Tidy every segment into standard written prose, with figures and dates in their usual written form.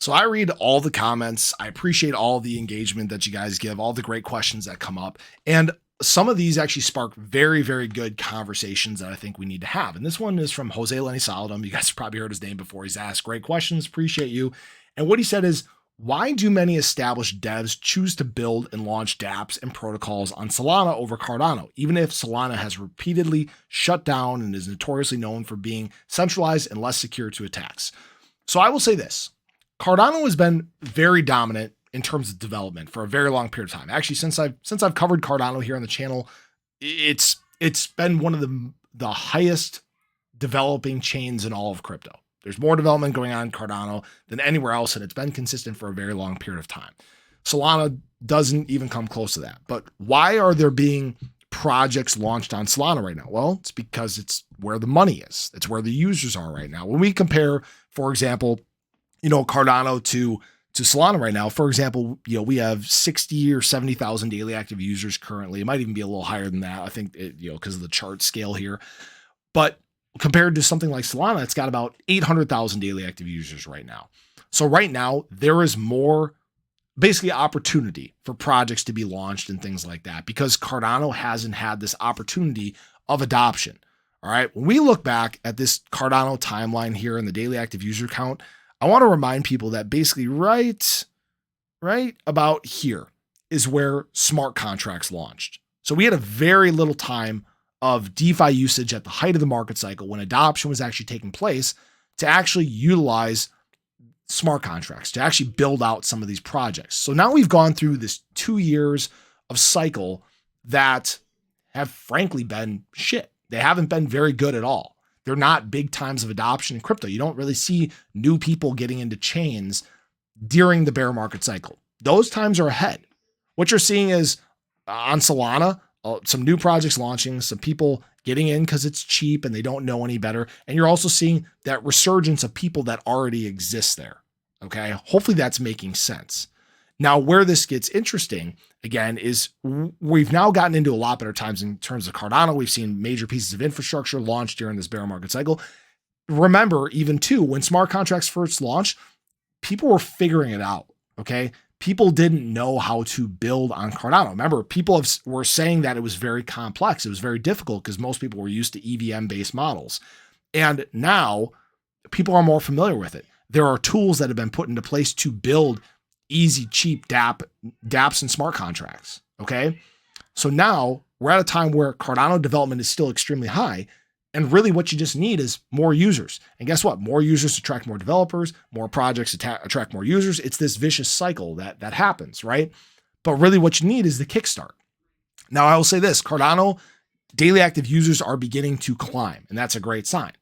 So I read all the comments. I appreciate all the engagement that you guys give, all the great questions that come up. And some of these actually spark very, very good conversations that I think we need to have. And this one is from Jose Lenny Saladum. You guys have probably heard his name before. He's asked great questions. Appreciate you. And what he said is, why do many established devs choose to build and launch dApps and protocols on Solana over Cardano, even if Solana has repeatedly shut down and is notoriously known for being centralized and less secure to attacks? So I will say this. Cardano has been very dominant in terms of development for a very long period of time. Actually, since I've covered Cardano here on the channel, it's been one of the highest developing chains in all of crypto. There's more development going on in Cardano than anywhere else, and it's been consistent for a very long period of time. Solana doesn't even come close to that. But why are there being projects launched on Solana right now? Well, it's because it's where the money is. It's where the users are right now. When we compare, for example, Cardano to Solana right now, for example, we have 60 or 70,000 daily active users currently. It might even be a little higher than that. I think because of the chart scale here, but compared to something like Solana, it's got about 800,000 daily active users right now. So right now there is more basically opportunity for projects to be launched and things like that because Cardano hasn't had this opportunity of adoption. All right. When we look back at this Cardano timeline here in the daily active user count, I want to remind people that basically right about here is where smart contracts launched. So we had a very little time of DeFi usage at the height of the market cycle when adoption was actually taking place to actually utilize smart contracts, to actually build out some of these projects. So now we've gone through this 2 years of cycle that have frankly been shit. They haven't been very good at all. They're not big times of adoption in crypto. You don't really see new people getting into chains during the bear market cycle. Those times are ahead. What you're seeing is on Solana, some new projects launching, some people getting in because it's cheap and they don't know any better. And you're also seeing that resurgence of people that already exist there. Okay. Hopefully that's making sense. Now, where this gets interesting, again, is we've now gotten into a lot better times in terms of Cardano. We've seen major pieces of infrastructure launched during this bear market cycle. Remember, even too, when smart contracts first launched, people were figuring it out, okay? People didn't know how to build on Cardano. Remember, people were saying that it was very complex. It was very difficult because most people were used to EVM-based models. And now people are more familiar with it. There are tools that have been put into place to build easy, cheap dApps and smart contracts. Okay. So now we're at a time where Cardano development is still extremely high. And really what you just need is more users. And guess what? More users attract more developers, more projects attract more users. It's this vicious cycle that happens, right? But really what you need is the kickstart. Now I will say this, Cardano daily active users are beginning to climb, and that's a great sign.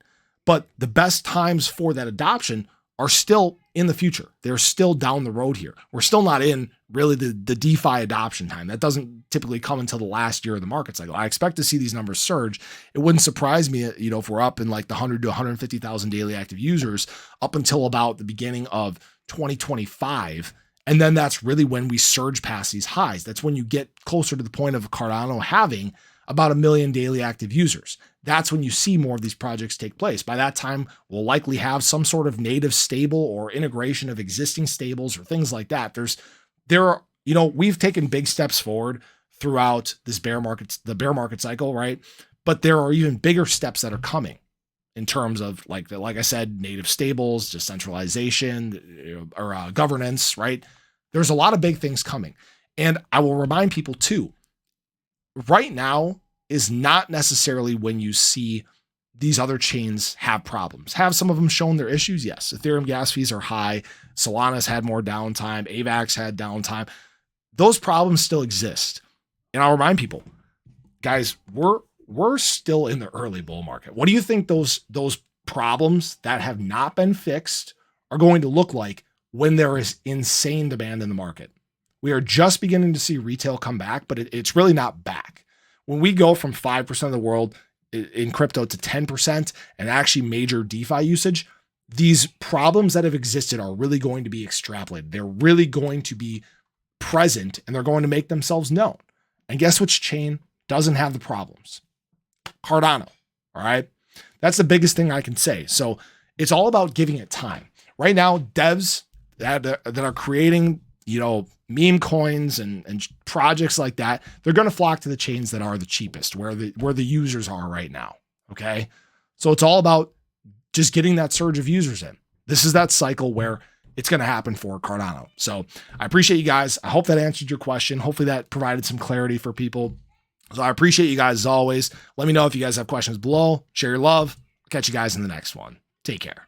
But the best times for that adoption are still in the future. They're still down the road here. We're still not in really the DeFi adoption time. That doesn't typically come until the last year of the market cycle. I expect to see these numbers surge. It wouldn't surprise me, if we're up in like the 100 to 150,000 daily active users up until about the beginning of 2025. And then that's really when we surge past these highs. That's when you get closer to the point of Cardano having about 1 million daily active users. That's when you see more of these projects take place. By that time, we'll likely have some sort of native stable or integration of existing stables or things like that. We've taken big steps forward throughout this the bear market cycle, right? But there are even bigger steps that are coming in terms of like I said, native stables, decentralization, or governance, right? There's a lot of big things coming. And I will remind people too, right now is not necessarily when you see these other chains have problems. Have some of them shown their issues? Yes. Ethereum gas fees are high. Solana's had more downtime. AVAX had downtime. Those problems still exist. And I'll remind people, guys, we're still in the early bull market. What do you think those problems that have not been fixed are going to look like when there is insane demand in the market? We are just beginning to see retail come back, but it's really not back. When we go from 5% of the world in crypto to 10% and actually major DeFi usage, these problems that have existed are really going to be extrapolated. They're really going to be present and they're going to make themselves known. And guess which chain doesn't have the problems? Cardano. All right. That's the biggest thing I can say. So it's all about giving it time. Right now, devs, that are creating, meme coins and projects like that, they're going to flock to the chains that are the cheapest, where the users are right now. Okay. So it's all about just getting that surge of users in. This is that cycle where it's going to happen for Cardano. So I appreciate you guys. I hope that answered your question. Hopefully that provided some clarity for people. So I appreciate you guys as always. Let me know if you guys have questions below. Share your love. Catch you guys in the next one. Take care.